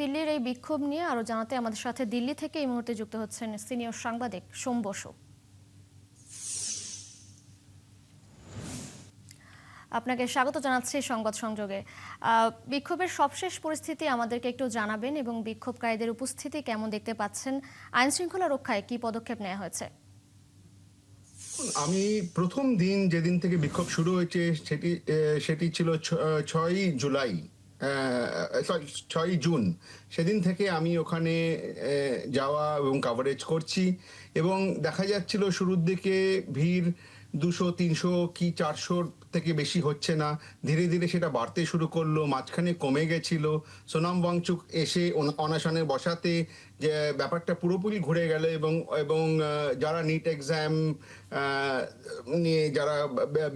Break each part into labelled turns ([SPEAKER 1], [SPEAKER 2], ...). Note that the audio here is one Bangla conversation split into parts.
[SPEAKER 1] দিল্লির এই বিক্ষোভ নিয়ে আরো জানাতে আমাদের সাথে দিল্লি থেকে এই মুহূর্তে যুক্ত হচ্ছেন সিনিয়র সাংবাদিক সোম বসু। আপনাকে স্বাগত জানাচ্ছি সংবাদ সংযোগে। বিক্ষোভের সবশেষ পরিস্থিতি আমাদেরকে একটু জানাবেন এবং বিক্ষোভকারীদের উপস্থিতি কেমন দেখতে পাচ্ছেন, আইন শৃঙ্খলা রক্ষায় কি পদক্ষেপ নেওয়া হয়েছে?
[SPEAKER 2] আমি প্রথম দিন যেদিন থেকে বিক্ষোভ শুরু হয়েছে সেটি ছিল 6ই জুলাই, 6ই জুন। সেদিন থেকে আমি ওখানে যাওয়া এবং কাভারেজ করছি এবং দেখা যাচ্ছিল শুরুর দিকে ভিড় 200-300 কি 400 থেকে বেশি হচ্ছে না, ধীরে ধীরে সেটা বাড়তে শুরু করলো, মাঝখানে কমে গেছিল। সোনাম ওয়াংচুক এসে অনশনে বসাতে যে ব্যাপারটা পুরোপুরি ঘুরে গেল এবং এবং যারা নিট এক্সাম নিয়ে যারা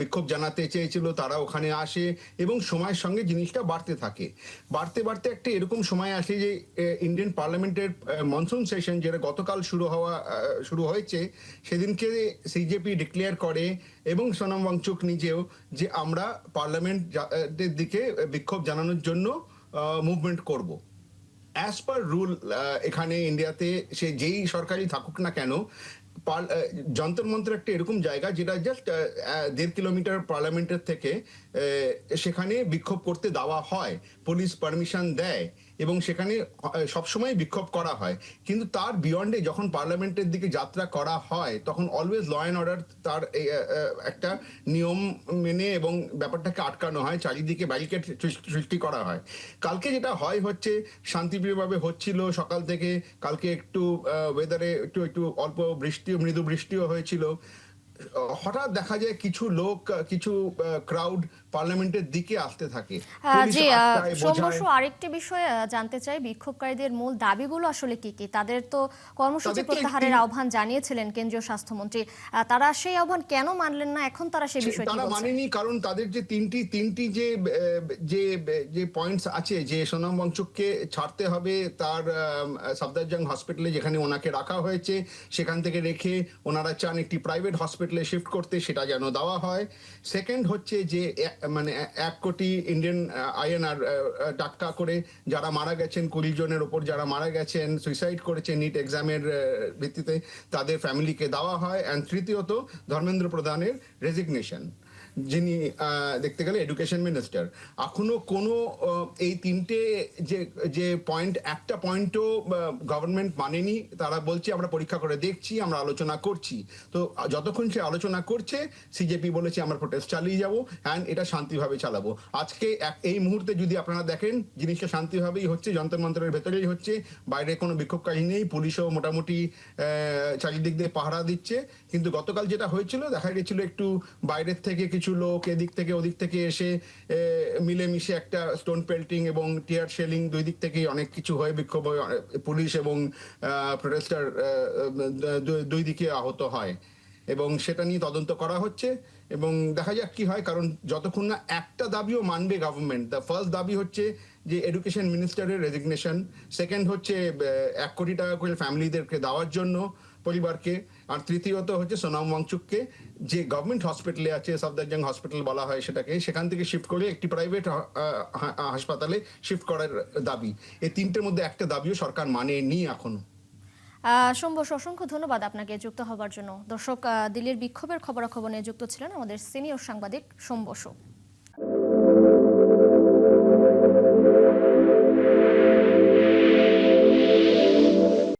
[SPEAKER 2] বিক্ষোভ জানাতে চেয়েছিল তারা ওখানে আসে এবং সময়ের সঙ্গে জিনিসটা বাড়তে থাকে। বাড়তে বাড়তে একটা এরকম সময় আসে যে ইন্ডিয়ান পার্লামেন্টের মনসুন সেশন যেটা গতকাল শুরু হয়েছে, সেদিনকে সিজেপি ডিক্লেয়ার করে এবং সোনাম ওয়াংচুক নিজেও যে আমরা পার্লামেন্টের দিকে বিক্ষোভ জানানোর জন্য মুভমেন্ট করব। অ্যাজ পার রুল এখানে ইন্ডিয়াতে সে যেই সরকারই থাকুক না কেন, যন্তর মন্ত্র একটা এরকম জায়গা যেটা জাস্ট 1.5 কিলোমিটার পার্লামেন্টের থেকে সেখানে বিক্ষোভ করতে দেওয়া হয়, পুলিশ পারমিশন দেয় এবং সেখানে সবসময় বিক্ষোভ করা হয়। কিন্তু তার বিয়ন্ডে যখন পার্লামেন্টের দিকে যাত্রা করা হয় তখন অলওয়েজ ল অ্যান্ড অর্ডার তার একটা নিয়ম মেনে এবং ব্যাপারটাকে আটকানো হয়, চারিদিকে ব্যারিকেড সৃষ্টি করা হয়। কালকে যেটা হয় হচ্ছে শান্তিপ্রিয়ভাবে হচ্ছিল সকাল থেকে। কালকে একটু ওয়েদারে একটু অল্প মৃদু বৃষ্টিও হয়েছিল। হঠাৎ দেখা যায় কিছু লোক, কিছু ক্রাউড পার্লামেন্টের দিকে আসতে থাকে, পুলিশ
[SPEAKER 1] জি,
[SPEAKER 2] আটকায়,
[SPEAKER 1] সোম
[SPEAKER 2] বোঝায়।
[SPEAKER 1] বসু, আরেকটি বিষয় জানতে চাই, বিক্ষোভকারীদের মূল দাবিগুলো আসলে কি কি? তাদের তো কর্মসূচি
[SPEAKER 2] তাদেরকে
[SPEAKER 1] প্রত্যাহারের আহ্বান জানিয়েছিলেন কেন্দ্রীয় স্বাস্থ্যমন্ত্রী। তারা সেই আহ্বান কেন মানলেন না? এখন তারা সেই বিষয়ে কি
[SPEAKER 2] তারা
[SPEAKER 1] বলছেন?
[SPEAKER 2] মানেনি কারণ তাদের যে তিনটি যে যে পয়েন্টস আছে, যে সোনাম ওয়াংচুককে ছাড়তে হবে তার সাফদারজাং হসপিটালে যেখানে ওনাকে রাখা হয়েছে সেখান থেকে রেখে ওনারা চান একটি প্রাইভেট হসপিটালে শিফট করতে, সেটা যেন দেওয়া হয়। সেকেন্ড হচ্ছে যে মানে 1 কোটি ইন্ডিয়ান আইএনআর টাকা করে যারা মারা গেছেন, 20 জনের ওপর যারা মারা গেছেন, সুইসাইড করেছে নিট এক্সামের ভিত্তিতে, তাদের ফ্যামিলিকে দেওয়া হয়। অ্যান্ড তৃতীয়ত ধর্মেন্দ্র প্রধানের রেজিগনেশন, যিনি দেখতে গেলে এডুকেশন মিনিস্টার। এখনো কোনো এই তিনটে যে যে পয়েন্ট, একটা পয়েন্টও গভর্নমেন্ট মানেনি। তারা বলছে আমরা পরীক্ষা করে দেখছি, আমরা আলোচনা করছি। তো যতক্ষণ সে আলোচনা করছে, সিজেপি বলেছে আমরা প্রোটেস্ট চালিয়ে যাব অ্যান্ড এটা শান্তিভাবে চালাবো। আজকে এই মুহূর্তে যদি আপনারা দেখেন জিনিসটা শান্তিভাবেই হচ্ছে, যন্তর মন্ত্রের ভেতরেই হচ্ছে, বাইরে কোনো বিক্ষোভকারী নেই, পুলিশও মোটামুটি চারিদিক দিয়ে পাহারা দিচ্ছে। কিন্তু গতকাল যেটা হয়েছিল, দেখা গেছিল একটু বাইরের থেকে কিছু লোক এদিক থেকে ওদিক থেকে এসে মিলেমিশে একটা স্টোন পেল্টিং এবং টিয়ার শেলিং, দুই দিক থেকেই অনেক কিছু হয়ে বিক্ষোভ, পুলিশ এবং প্রোটেস্টার দুই দিকে আহত হয় এবং সেটা নিয়ে তদন্ত করা হচ্ছে এবং দেখা যাক কি হয়। কারণ যতক্ষণ না একটা দাবিও মানবে গভর্নমেন্ট, দ্য ফার্স্ট দাবি হচ্ছে যে এডুকেশন মিনিস্টারের রেজিগনেশন, সেকেন্ড হচ্ছে 1 কোটি টাকা করে ফ্যামিলিদেরকে দেওয়ার জন্য পরিবারকে, আর তৃতীয়ত হচ্ছে সোনাম ওয়াংচুককে যে গভর্নমেন্ট হসপিটালে আছে, সাফদারজাং হসপিটাল বলা হয় সেটাকে, সেখান থেকে শিফট করে একটি প্রাইভেট হাসপাতালে শিফট করার দাবি। এই তিনটের মধ্যে একটা দাবিও সরকার মানেনি এখনো।
[SPEAKER 1] সোম বসু, অসংখ্য ধন্যবাদ আপনাকে যুক্ত হবার জন্য। দর্শক, দিল্লির বিক্ষোভের খবরাখবর নিয়ে যুক্ত ছিলেন আমাদের সিনিয়র সাংবাদিক সোম বসু।